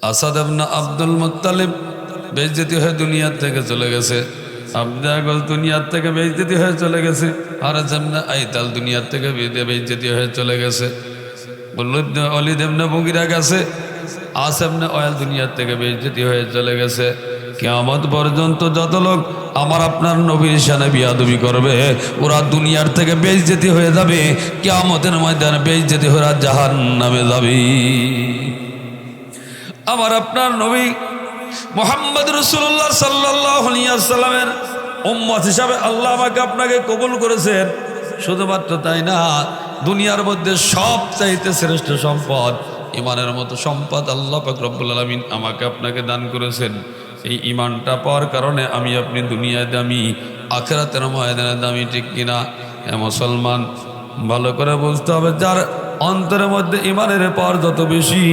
আসাদ ইবনে Abdul Muttalib বেইজ্জতি হয়ে দুনিয়া থেকে চলে গেছে। আব্দুল আগল দুনিয়ার থেকে বেইজ্জতি হয়ে চলে গেছে। হারেস ইবনে আইতাল দুনিয়ার থেকে বেইজ্জতি হয়ে চলে গেছে। ওয়ালিদ ইবনে মুগিরা গেছে। আসিফ ইবনে ওয়াইল দুনিয়ার থেকে বেইজ্জতি হয়ে চলে গেছে। কিয়ামত পর্যন্ত যত লোক আমার আপনার নবীর শানে বিয়াদবি করবে ওরা দুনিয়ার থেকে বেইজ্জতি হয়ে যাবে, কিয়ামতের ময়দানে বেইজ্জতি হয়ে জাহান্নামে যাবে। আমার আপনার নবী মুহাম্মদ রাসূলুল্লাহ সাল্লাল্লাহু আলাইহি ওয়াসাল্লামের উম্মত হিসাবে আল্লাহ আমাকে আপনাকে কবুল করেছেন। শুধুমাত্র তাই না, দুনিয়ার মধ্যে সবচাইতে শ্রেষ্ঠ সম্পদ ইমানের মতো সম্পদ আল্লাহ পাক রব্বুল আলামিন আমাকে আপনাকে দান করেছেন। এই ইমানটা পাওয়ার কারণে আমি আপনি দুনিয়ায় দামি, আখিরাতের ময়দানে দামি, ঠিক কিনা? মুসলমান ভালো করে বুঝতে হবে, যার অন্তরের মধ্যে ইমানের পাওয়ার যত বেশি,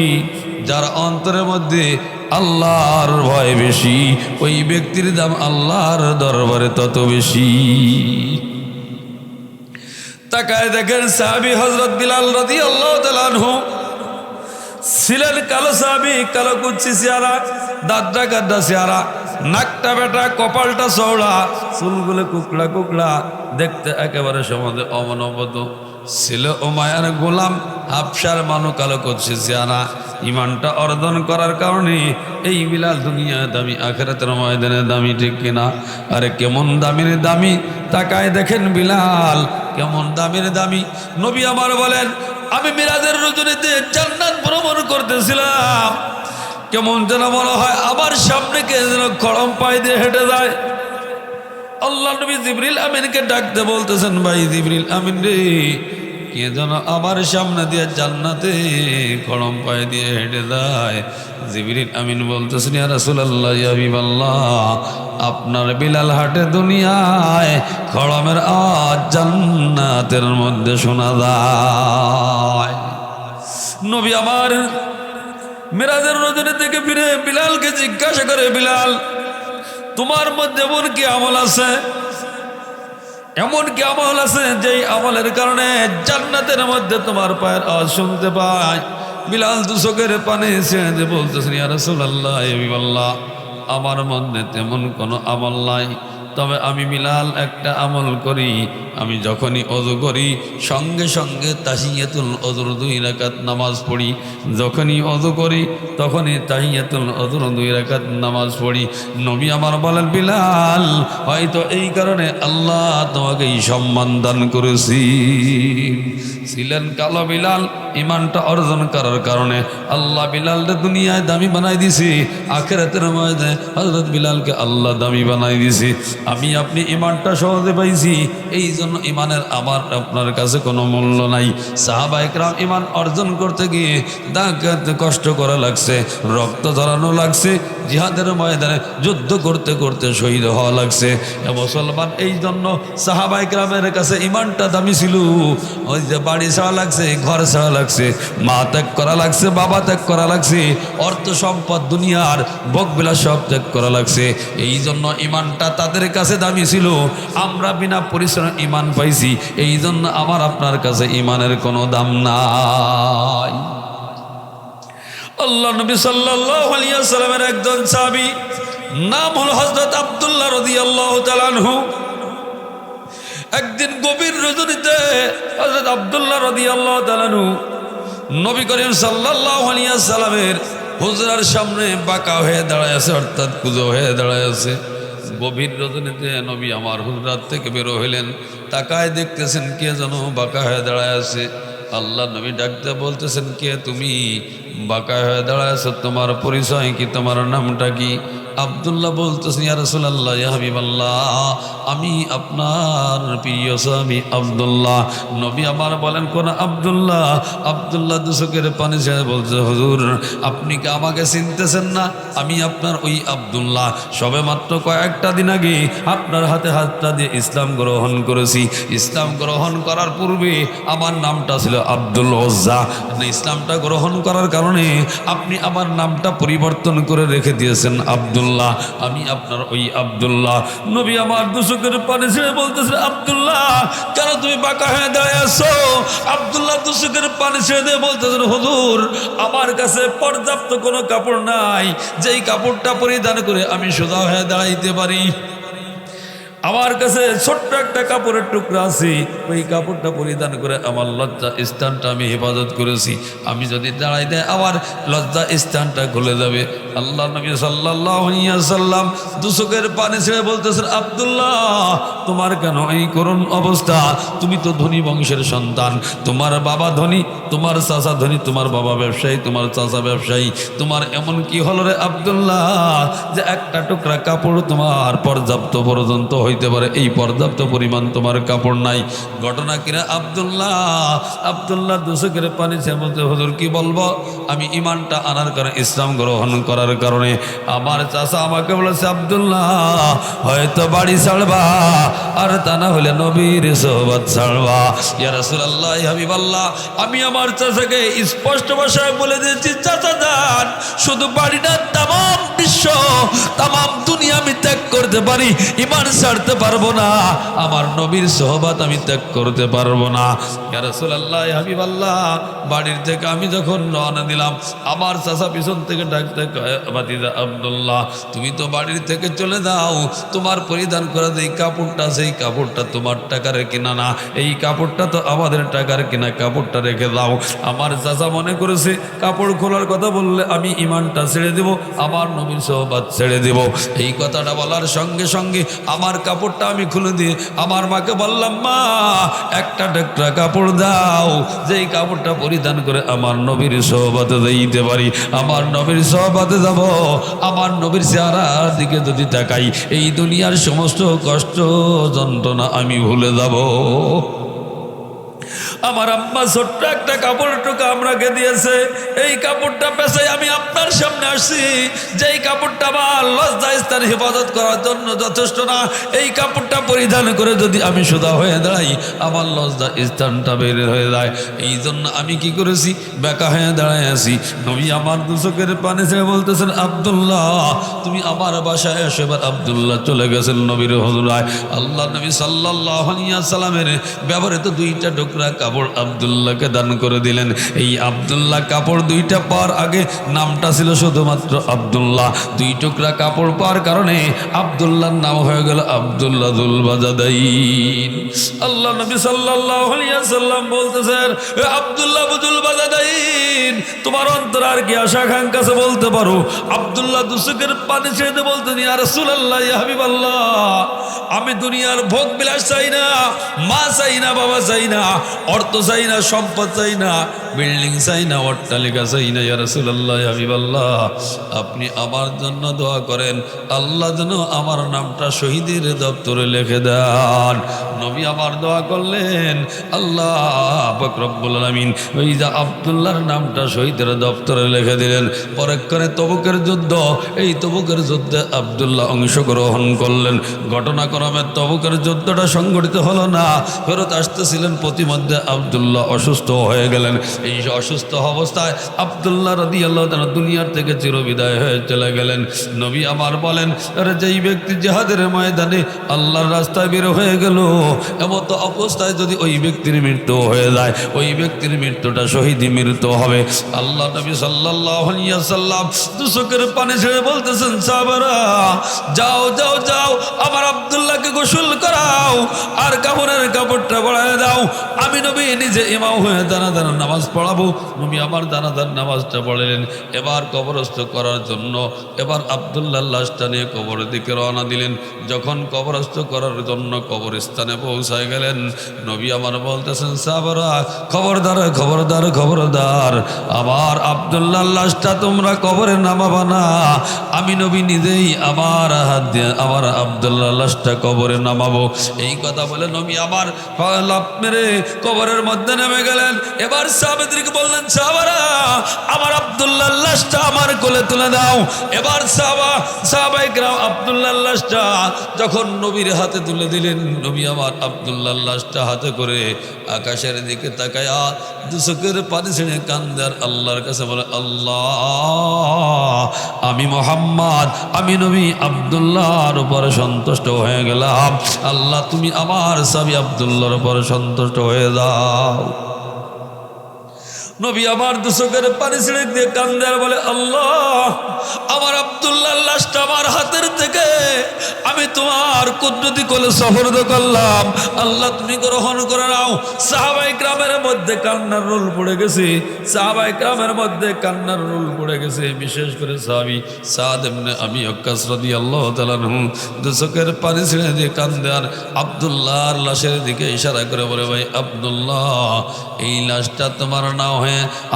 যার অন্তরের মধ্যে আল্লাহর ভয় বেশি, ওই ব্যক্তির দাম আল্লাহর দরবারে তত বেশি। তাকায় দেখেন সাহাবী হযরত বিলাল রাদিয়াল্লাহু তাআলা আনহু ছিলেন কালো সাহাবী, কালো কুচ্ছি চেহারা, দাঁতটা গাড্ডা চেহারা, নাকটা বেটা, কপালটা চওড়া, চুলগুলো কুকড়া কুকড়া, দেখতে একেবারে সমাজে অমানবত ছিল। উমাইয়ার গোলাম হাবশার মানু কালো কুচ্ছি চেহারা। ইমানটা অর্জন করার কারণে এই বিলাল দুনিয়া দামি, আখিরাতের ময়দানে দামি, ঠিক কিনা? আরে কেমন দামির দামি, তাকায় দেখেন বিলাল কেমন দামির দামি। নবী আমার বলেন, আমি মিরাজের রজনীতে জান্নাত ভ্রমণ করতেছিলাম, কেমন যেন মনে হয় আমার সামনে কে যেন খড়ম পায়ে দিয়ে হেঁটে যায়। আল্লাহ নবী জিবরিল আমিনকে ডাকতে বলতেছেন, ভাই জিবরিল আমিন রে, কে যেন আমার সামনে দিয়ে জান্নাতে খড়ম পায়ে দিয়ে হেঁটে যায়। জিবরিল আমিন বলতেছেন, ইয়া রাসূলুল্লাহ, ইয়া হাবিবাল্লাহ, আপনার বিলাল হাটে দুনিয়ায় খড়মের আওয়াজ জান্নাতের মধ্যে শোনা যায়। নবী আমার মিরাজের রজনী থেকে ফিরে বিলালকে জিজ্ঞাসা করে, বিলাল তোমার মধ্যে এমন কি আমল আছে, এমন কি আমল আছে যেই আমলের কারণে জান্নাতের মধ্যে তোমার পায়ের আওয়াজ শুনতে পায়? বিলাল দু চোখের পানি ছেড়ে দিয়ে বলতেছেন, ইয়া রাসূলুল্লাহ, ইয়া হাবিবাল্লাহ, আমার মধ্যে তেমন কোনো আমল নাই, তবে আমি বিলাল একটা আমল করি। আমি যখনই ওযু করি সঙ্গে সঙ্গে তাহিয়াতুল ওযুর 2 রাকাত নামাজ পড়ি। যখনই ওযু করি তখনই তাহিয়াতুল ওযুর 2 রাকাত নামাজ পড়ি। নবী আমার বলেন, বিলাল হয়তো এই কারণে আল্লাহ তোমাকে এই সম্মান দান করেছি। ছিলেন কালো বিলাল, ইমানটা অর্জন করার কারণে আল্লাহ বিলালকে দুনিয়ায় দামি বানাই দিছি, আখিরাতের ময়দানে হযরত বিলালকে আল্লাহ দামি বানাই দিছি। আমি আপনি ইমানটা সহজে পাইছি, এই জন্য ইমানের আমার আপনার কাছে কোনো মূল্য নাই। সাহাবায়ে কেরাম ইমান অর্জন করতে গিয়ে কষ্ট করা লাগছে, রক্ত ঝরানো লাগছে, জিহাদের ময়দানে যুদ্ধ করতে করতে শহীদ হওয়া লাগছে। মুসলমান এই জন্য সাহাবায়ে কেরামের কাছে ইমানটা দামি ছিল। ওই যে বাড়ি ছাড়া লাগছে, ঘর ছাড়া লাগছে, মা ত্যাগ করা লাগছে, বাবা ত্যাগ করা লাগছে, অর্থ সম্পদ দুনিয়ার ভোগবিলাস সব ত্যাগ করা লাগছে। এই জন্য ইমানটা তাদের কাছে দামি ছিল। আমরা বিনা পরিশ্রমে ইমান পাইছি, এই জন্য আমার আপনার কাছে ইমানের কোনো দাম নাই। আল্লাহ নবী সাল্লাল্লাহু আলাইহি ওয়াসাল্লামের একজন সাহাবী, নাম হল হযরত আব্দুল্লাহ রাদিয়াল্লাহু তাআলা আনহু। একদিন গভীর রজনীতে হযরত আব্দুল্লাহ রাদিয়াল্লাহু তাআলা আনহু নবী করিম সাল্লাল্লাহু আলাইহি ওয়াসাল্লামের হুজরার সামনে বাঁকা হয়ে দাঁড়ায় আছে, অর্থাৎ কুঁজো হয়ে দাঁড়ায় আছে। গভীর রজনীতে নবী আমার হুজরাত থেকে বের হইলেন, তাকায় দেখতেছেন কে যেন বাঁকা হয়ে দাঁড়ায় আছে। আল্লাহ নবী ডাকতে বলতেছেন, কে তুমি? বাঁকা হয়ে দাঁড়ায় আছো, তোমার পরিচয় কি, তোমার নামটা কি? আব্দুল্লাহ বলতেছেন, ইয়া রাসূলুল্লাহ, ইয়া হাবিবাল্লাহ, আমি আপনার প্রিয় স্বামী আব্দুল্লাহ। নবী আমার বলেন, কোন আব্দুল্লাহ? আব্দুল্লাহ দুচোখের পানি ছেড়ে বলছে, হুজুর আপনি কি আমাকে চিনতেছেন না? আমি আপনার ওই আব্দুল্লাহ, সবে মাত্র কয়েকটা দিন আগে আপনার হাতে হাতটা দিয়ে ইসলাম গ্রহণ করেছি। ইসলাম গ্রহণ করার পূর্বে আমার নামটা ছিল আব্দুল উজ্জা। ইসলামটা গ্রহণ করার কারণে আপনি আমার নামটা পরিবর্তন করে রেখে দিয়েছেন আব্দুল আব্দুল্লাহ, আমি আপনার ওই আব্দুল্লাহ। নবী আমার দুচোখের পানি ছেড়ে বলতেছেন, আব্দুল্লাহ কেন তুমি বাঁকা হয়ে দাঁড়িয়ে আছো? আব্দুল্লাহ দুচোখের পানি ছেড়ে দিয়ে বলতেছেন, হুজুর আমার কাছে পর্যাপ্ত কোনো কাপড় নাই যেই কাপড়টা পরিধান করে আমি সোজা হয়ে দাঁড়াইতে পারি। আমার কাছে ছোট্ট একটা কাপড়ের টুকরা আছে, ওই কাপড়টা পরিধান করে আমার লজ্জা স্থানটা আমি হেফাজত করেছি। আমি যদি দাঁড়াই দেয় আমার লজ্জা স্থানটা খুলে যাবে। আল্লাহ নবী সাল্লাল্লাহু আলাইহি ওয়াসাল্লাম দুচোখের পানি ছেড়ে বলতেছেন, আব্দুল্লাহ তোমার কেন এই করুণ অবস্থা? তুমি তো ধনী বংশের সন্তান, তোমার বাবা ধনী, তোমার চাচা ধনী, তোমার বাবা ব্যবসায়ী, তোমার চাচা ব্যবসায়ী, তোমার এমন কি হলো রে আব্দুল্লাহ যে একটা টুকরা কাপড় তোমার পর্যাপ্ত পর্যন্ত হইতে পারে, এই পর্যাপ্ত পরিমাণ তোমার কাপড় নাই? ঘটনা কিনা আব্দুল্লাহ দুচোখের পানি ছেড়ে বলতে, হুজুর কি বলবো? আমি ইমানটা আনার কারণে, ইসলাম গ্রহণ করার কারণে আমার চাচা আমাকে বলেছে, আব্দুল্লাহ হয়তো বাড়ি ছাড়বা আর তা না হলে নবীর সোহবত ছাড়বা। ইয়া রাসূলুল্লাহ, ইয়া হাবিবাল্লাহ, আমি আমার চাচাকে স্পষ্ট ভাষায় বলে দিয়েছি, চাচা যান শুধু বাড়ি না, তামাম বিশ্ব তামাম দুনিয়া আমি ত্যাগ করতে পারি, ইমান ছাড়তে পারবো না, আমার নবীর সোহবত আমি ত্যাগ করতে পারবো না। ইয়া রাসূলুল্লাহ, ইয়া হাবিবাল্লাহ, বাড়ির থেকে আমি যখন রওনা দিলাম আমার চাচা পিছন থেকে ডাকতে কয়, ভাতিজা আব্দুল্লাহ তুমি তো বাড়ির থেকে চলে যাও, তোমার পরিধান করা যে কাপড়টা, সেই কাপড়টা তোমার টাকার কিনা না, এই কাপড়টা তো আমাদের টাকার কিনা, কাপড়টা রেখে দাও। আমার চাচা মনে করেছে কাপড় খোলার কথা বললে আমি ইমানটা ছেড়ে দেব, আমার নবীর সোহবত ছেড়ে দেব। এই কথাটা বলার সঙ্গে সঙ্গে আমার কাপড়টা আমি খুলে দিয়ে আমার মাকে বললাম, মা একটা টুকরা কাপড় দাও, যেই কাপড়টা পরিধান করে আমার নবীর সোহবতে দিতে পারি, আমার নবীর সোহবতে যাব, আমার নবীর চেহারার দিকে যদি তাকাই এই দুনিয়ার সমস্ত কষ্ট যন্ত্রণা আমি ভুলে যাব। আমার আম্মা ছোট্ট একটা কাপড়ের টুকরা আমাকে দিয়েছে, এই কাপড়টা পেছাই আমি আপনার সামনে আসছি, যেই কাপড়টা আমার লজ্জা স্থান হেফাজত করার জন্য যথেষ্ট না, এই কাপড়টা পরিধান করে যদি আমি সোজা হয়ে দাঁড়াই আমার লজ্জা স্থানটা বের হয়ে যায়। এই জন্য আমি কি করেছি, বেকা হয়ে দাঁড়ায় আছি। নবী আমার দুচোখের পানি ছেড়ে বলতেছেন, আব্দুল্লাহ তুমি আমার বাসায় এসো। এবার আব্দুল্লাহ চলে গেছেন নবীর হুজুরায়। আল্লাহ নবী সাল্লাল্লাহু আলাইহি ওয়াসাল্লামের ব্যবহৃত দুইটা টুকরা কাপড় আব্দুল্লাহকে দান করে দিলেন। এই আব্দুল্লাহ কাপড় দুইটা পাওয়ার আগে নামটা ছিল শুধুমাত্র আব্দুল্লাহ, দুই টুকরা কাপড় পাওয়ার কারণে আব্দুল্লাহর নাম হয়ে গেল আব্দুল্লাহ যুল বাজাদাইন। আল্লাহ নবী সাল্লাল্লাহু আলাইহি ওয়াসাল্লাম বলতেছেন, আব্দুল্লাহ যুল বাজাদাইন তোমার অন্তর আর কি আশা আকাঙ্ক্ষা আছে বলতে পারো? আব্দুল্লাহ দুচোখের পানি ছেড়ে বলতেন, ইয়া রাসূলুল্লাহ, ইয়া হাবিবাল্লাহ, আমি দুনিয়ার ভোগ বিলাস চাই না, মা চাই না, বাবা চাই না, অর্থ চাই না, সম্পদ চাই না, বিল্ডিং চাই না, অট্টালিকা চাই না। ইয়া রাসূলুল্লাহ, ইয়া হাবিবাল্লাহ, আপনি আমার জন্য দোয়া করেন, আল্লাহ যেন আমার নামটা শহীদের দপ্তরে লিখে দেন। নবী আমার দোয়া করলেন, আল্লাহ পাক রব্বুল আলামিন ওই যে আব্দুল্লাহর নামটা শহীদের দপ্তরে লিখে দিলেন। পরক্ষণে তবুকের যুদ্ধ, এই তবুকের যুদ্ধে আব্দুল্লাহ অংশগ্রহণ করলেন। ঘটনাক্রমে তবুকের যুদ্ধটা সংগঠিত হলো না, ফেরত আসতেছিলেন, প্রতিমধ্যে আব্দুল্লাহ অসুস্থ হয়ে গেলেন। এই অসুস্থ অবস্থায় আব্দুল্লাহ রাদিয়াল্লাহু তাআলা দুনিয়ার থেকে চিরবিদায় হয়ে চলে গেলেন। নবী আমার বলেন, আরে যেই ব্যক্তি জিহাদের ময়দানে আল্লাহর রাস্তায় বের হয়ে গেল, এমত অবস্থায় যদি ওই ব্যক্তির মৃত্যু হয়ে যায়, ওই ব্যক্তির মৃত্যুটা শহীদ মৃত্যু হবে। আল্লাহ নবী সাল্লাল্লাহু আলাইহি ওয়াসাল্লাম দুচোখের পানি ছেড়ে বলতেছেন, সাহাবারা যাও যাও যাও, আমার আব্দুল্লাহকে গোসল করাও আর কাপড়ের কাপড়টা পরায় দাও, আমি নবী নিজে ইমাম হয়ে জানাজার নামাজ পড়াবো। নবী আমার জানাজার নামাজটা পড়লেন। এবার কবরস্থ করার জন্য এবার আব্দুল্লাহর লাশটা নিয়ে কবরের দিকে রওনা দিলেন। যখন কবরস্থ করার জন্য কবরস্থানে পৌঁছায় গেলেন, নবী আমার বলতেছেন, সাহাবারা খবরদার খবরদার খবরদার, আমার আব্দুল্লাহর লাশটা তোমরা কবরে নামাবা না, আমি নবী নিজেই আমার হাত দিয়ে আমার আব্দুল্লাহর লাশটা কবরে নামাবো। এই কথা বলে নবী আমার লাফ মেরে কবরের মধ্যে নেমে গেলেন। এবার সাহাবাদেরকে বললেন, সাহাবারা আমার আব্দুল্লাহ আব্দুল্লাহর লাশটা আমার কোলে তুলে দাও। এবার সাহাবায়ে কেরাম আব্দুল্লাহর লাশটা যখন নবীর হাতে তুলে দিলেন, নবী আমার আব্দুল্লাহর লাশটা হাতে করে আকাশের দিকে তাকায়া দুচোখের পানি ছেড়ে কান্দে আর আল্লাহর কাছে বলে, আল্লাহ, আমি মুহাম্মদ, আমি নবী আব্দুল্লাহর উপর সন্তুষ্ট হয়ে গেলাম। আল্লাহ, তুমি আমার সাহাবী আব্দুল্লাহর উপর সন্তুষ্ট হয়ে যাও। নবী আমার দুচোখের পানি ছেড়ে দিয়ে কান্দে আর বলে, আল্লাহ, আমার আব্দুল্লাহর লাশটা আমার হাতের থেকে আমি তোমার কুদরতি কোলে সুপর্দ করলাম। আল্লাহ, তুমি গ্রহণ করে নাও। সাহাবায়ে কেরামের মধ্যে কান্নার রোল পড়ে গেছে, সাহাবায়ে কেরামের মধ্যে কান্নার রোল পড়ে গেছে। বিশেষ করে সাহাবী সাদ ইবনে আবি ওয়াক্কাস রাদিয়াল্লাহু তাআলা আনহু দুচোখের পানি ছেড়ে দিয়ে কান্দে আর আব্দুল্লাহর লাশের দিকে ইশারা করে বলে, ভাই আব্দুল্লাহ, এই লাশটা তোমার না হয়ে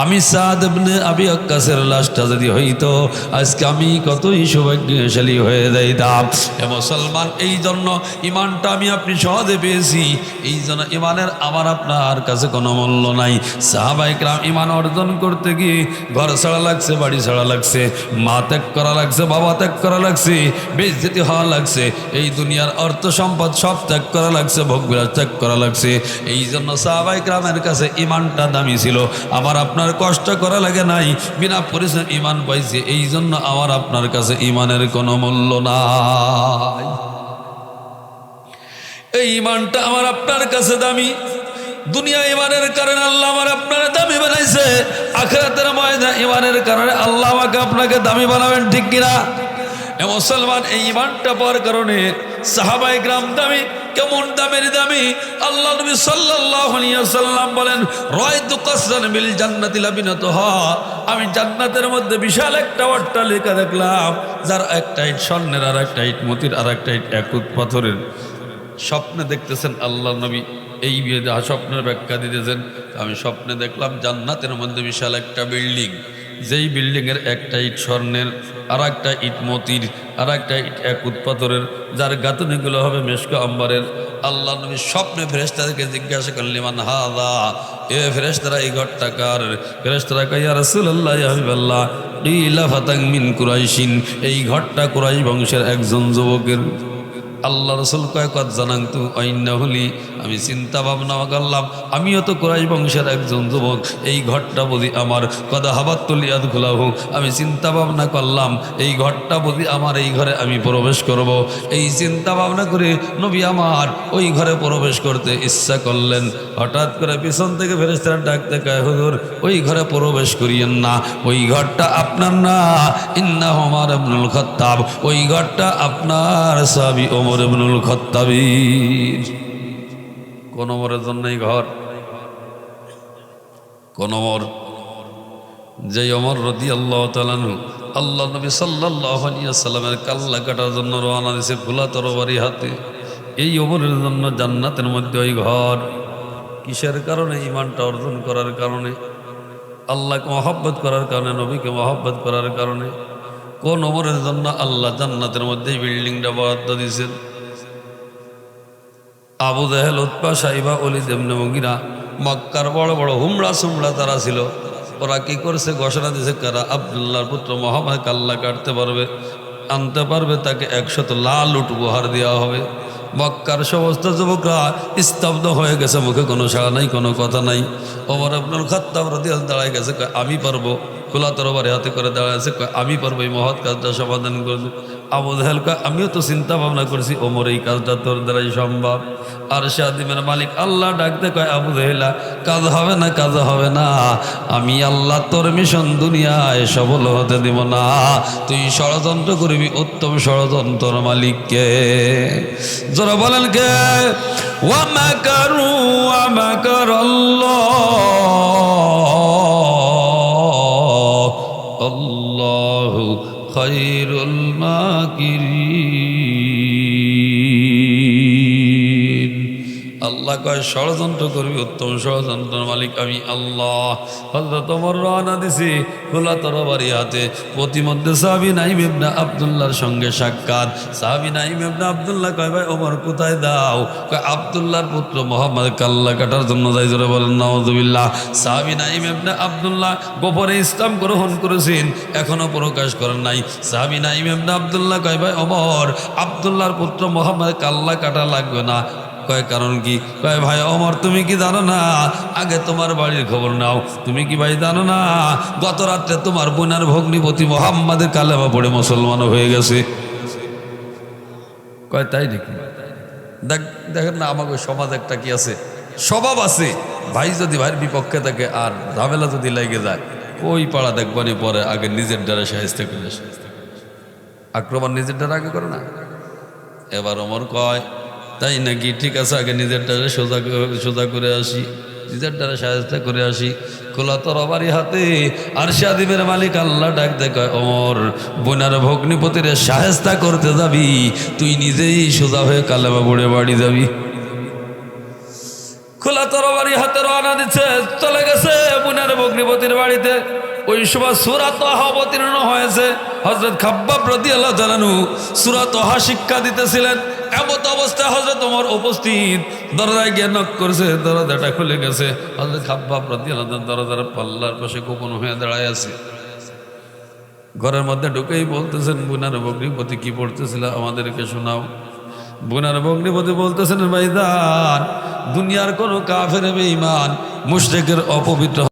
আমি সাদ ইবনে আবি ওয়াক্কাসের লাশটা যদি হইতো, আজকে আমি কতই সৌভাগ্যশালী হয়ে যাইতাম। এ মুসলমান, এই জন্য ইমানটা আমি আপনি সহজে পেয়েছি, এই জন্য ইমানের আমার আপনার কাছে কোনো মূল্য নাই। সাহাবায়ে কেরাম ইমান অর্জন করতে গিয়ে ঘর ছাড়া লাগছে, বাড়ি ছাড়া লাগছে, মা ত্যাগ করা লাগছে, বাবা ত্যাগ করা লাগছে, বেইজ্জতি হওয়া লাগছে, এই দুনিয়ার অর্থ সম্পদ সব ত্যাগ করা লাগছে, ভোগবিলাস ত্যাগ করা লাগছে। এই জন্য সাহাবায়ে কেরামের কাছে ইমানটা দামি ছিল। আমার আপনার কষ্ট করা লাগে নাই, বিনা পরিশ্রমে ইমান পাইছে, এই জন্য আমার আপনার কাছে ইমানের কোনো মূল্য নাই। এই ইমানটা আমার আপনার কাছে দামি। দুনিয়া ইমানের কারণে আল্লাহ আমার আপনার দামি বানাইছে, আখিরাতের ময়দানে ইমানের কারণে আল্লাহ আমাকে আপনাকে দামি বানাবেন, ঠিক কিনা? এ মুসলমান, এই ইমানটা পাওয়ার কারণে সাহাবায়ে কেরাম দামি। কেমন দামের দামি? আল্লাহ নবী সাল্লাল্লাহু আলাইহি ওয়াসাল্লাম বলেন, রায়তু কাসরান বিল জান্নাতি লাবিনাতুহা, আমি জান্নাতের মধ্যে বিশাল একটা অট্টালিকা দেখলাম, যার একটা ইট স্বর্ণের, আর একটা ইট মতির, আর একটা ইট একুত পাথরের। স্বপ্নে দেখতেছেন আল্লাহ নবী, এই স্বপ্নের ব্যাখ্যা দিতেছেন। আমি স্বপ্নে দেখলাম জান্নাতের মধ্যে বিশাল একটা বিল্ডিং, যেই বিল্ডিংয়ের একটা ইট স্বর্ণের, আর একটা ইট মতির, আর একটা ইট একুত পাথরের, যার গাঁথনিগুলো হবে মেশকা আম্বারের। আল্লাহ নবী স্বপ্নে ফেরেশতাদেরকে জিজ্ঞাসা করলেন, মান হাযা, এ ফেরেশতারা এই ঘরটা কার? ফেরেশতারা কয়, ইয়া রাসূলুল্লাহ, ইয়া হাবিবাল্লাহ, কিলা ফাতান মিন কুরাইশিন, এই ঘরটা কুরাইশ বংশের একজন যুবকের। আল্লাহ রসুল কয়, কদ জানান্তু আইন্নাহুলি, আমি চিন্তা ভাবনা করলাম আমিও তো কুরাইশ বংশের একজন যুবক, এই ঘরটা বুঝি আমার। কদ হাবাতুল ইয়াদখুলাহু, আমি চিন্তা ভাবনা করলাম এই ঘরটা বুঝি আমার, এই ঘরে আমি প্রবেশ করব। এই চিন্তা ভাবনা করে নবী আমার ওই ঘরে প্রবেশ করতে ইচ্ছা করলেন। হঠাৎ করে পিছন থেকে ফেরেশতারা ডাকতে কয়, হুজুর, ওই ঘরে প্রবেশ করিয়েন না, ওই ঘরটা আপনার না, ইন্নাহু ওমর ইবনুল খাত্তাব, ওই ঘরটা আপনার সাহাবী ওমর ইবনুল খাত্তাবীর। কোন ওমরের জন্য এই ঘর? কোন ওমর? যে ওমর রাদিয়াল্লাহু তাআলা আনহু আল্লাহ নবী সাল্লাল্লাহু আলাইহি ওয়াসাল্লামের কাল্লা কাটার জন্য রওনা দিয়েছে খোলা তরবারি হাতে। এই ওমরের জন্য জান্নাতের মধ্যে ওই ঘর। কিসের কারণে? ইমানটা অর্জন করার কারণে, আল্লাহকে মহব্বত করার কারণে, নবীকে মহব্বত করার কারণে। কোন ওমরের জন্য আল্লাহ জান্নাতের মধ্যে বিল্ডিংটা বরাদ্দ দিয়েছেন? আবু জাহেল, উতবা, সাইবা, ওলীদ ইবনে মুগীরা, মক্কার বড় বড় হুমড়া সুমড়া তারা ছিল। ওরা কি করছে? ঘোষণা দিয়েছে, কারা আব্দুল্লাহর পুত্র মুহাম্মদ কাল্লা কাটতে পারবে, আনতে পারবে, তাকে 100 লাল উট উপহার দেওয়া হবে। মক্কার সমস্ত যুবকরা স্তব্ধ হয়ে গেছে, মুখে কোনো সাড়া নাই, কোনো কথা নাই। ওমর ইবনুল খাত্তাব রাদিয়াল্লাহু দাঁড়ায় গেছে, আমি পারবো। খোলা তরবারি হাতে করে দাঁড়ায় আছে, আমি পারবো এই মহৎ কাজটা সমাধান করবে। আবু জাহেল কয়, আমিও তো চিন্তা ভাবনা করছি ওমর, এই কাজটা তোর দ্বারাই সম্ভব। আর শাদিমের মালিক আল্লাহ ডাকতে কয়, আবু জাহেলা, কাজ হবে না, কাজ হবে না, আমি আল্লাহ তোর মিশন দুনিয়ায় সফল হতে দিব না। তুই ষড়যন্ত্র করবি, উত্তম ষড়যন্ত্র মালিককে। যারা বলেন কে? ওয়া মাকারু ওয়া মাকারাল্লাহ, আল্লাহু খায়রুল মাকিরিন। আল্লাহ কয় ষড়যন্ত্র করবি, উত্তম ষড়যন্ত্র মালিক আমি আল্লাহ। হযরত ওমর রওনা দিছি খোলা তরবারি হাতে। প্রতিমধ্যে সাহাবী নাঈম ইবনে আব্দুল্লাহর সঙ্গে সাক্ষাৎ। সাহাবী নাঈম ইবনে আব্দুল্লাহ কয় ভাই ওমর কোথায় দাও? কয় আব্দুল্লাহর পুত্র মুহাম্মদ কাল্লা কাটার জন্য যাই। জোরে বলেন নাউযুবিল্লাহ। সাহাবী নাঈম ইবনে আব্দুল্লাহ গোপনে ইসলাম গ্রহণ করেছেন, এখনো প্রকাশ করেন নাই। সাহাবী নাঈম ইবনে আব্দুল্লাহ কয় ভাই ওমর আব্দুল্লাহর পুত্র মুহাম্মদ কাল্লা কাটা লাগবে না। কয় কারণ কি? কয় ভাই ওমর তুমি কি জানো না, আগে তোমার বাড়ির খবর নাও। তুমি কি ভাই জানো না গত রাত্রে তোমার বোনের ভগ্নিপতি মুহাম্মাদের কালেমা পড়ে মুসলমান হয়ে গেছে? কয় তাই নাকি? দেখেন না আমাকে সমাজ একটা কি আছে, স্বভাব আছে। ভাই যদি ভাইয়ের বিপক্ষে থাকে আর ঝামেলা যদি লেগে যায়, ওই পাড়া দেখবানি পরে আগে নিজের দ্বারা সাহায্য করে আসে। আক্রমণ নিজের দ্বারা আগে করে না। এবার ওমর কয় তাই নাকি? ঠিক আছে, আগে নিজের দ্বারা সোজা করে আসি, নিজের দ্বারা সাহায্য করে আসি। খোলা তরবারি হাতে আরশে আযীমের মালিক আল্লাহ ডাক দেয় ওমর বোনার ভগ্নিপতির সাহায্য করতে যাবি, তুই নিজেই সোজা হয়ে কালেমা পড়ে বাড়ি যাবি। খোলা তরবারি হাতে রওনা দিচ্ছে, চলে গেছে বোনার ভগ্নিপতির বাড়িতে। ওই সময় সূরা তাহা অবতীর্ণ হয়েছে। হযরত খাব্বাব রাদিয়াল্লাহু তাআলা আনহু সূরা তাহা শিক্ষা দিতেছিলেন। এমত অবস্থায় হযরত ওমর উপস্থিত, দরজায় গিয়ে নক করেছে, দরজাটা খুলে গেছে। হযরত খাব্বাব রাদিয়াল্লাহু তাআলা দরজার পাল্লার পাশে গোপন হয়ে দাঁড়ায় আছে। ঘরের মধ্যে ঢুকেই বলতেছেন বোনার ভগ্নিপতি কি পড়তেছিল আমাদেরকে শোনাও। বোনার ভগ্নিপতি বলতেছেন ভাইজান দুনিয়ার কোনো কাফের বেঈমান মুশরিকের অপবিত্র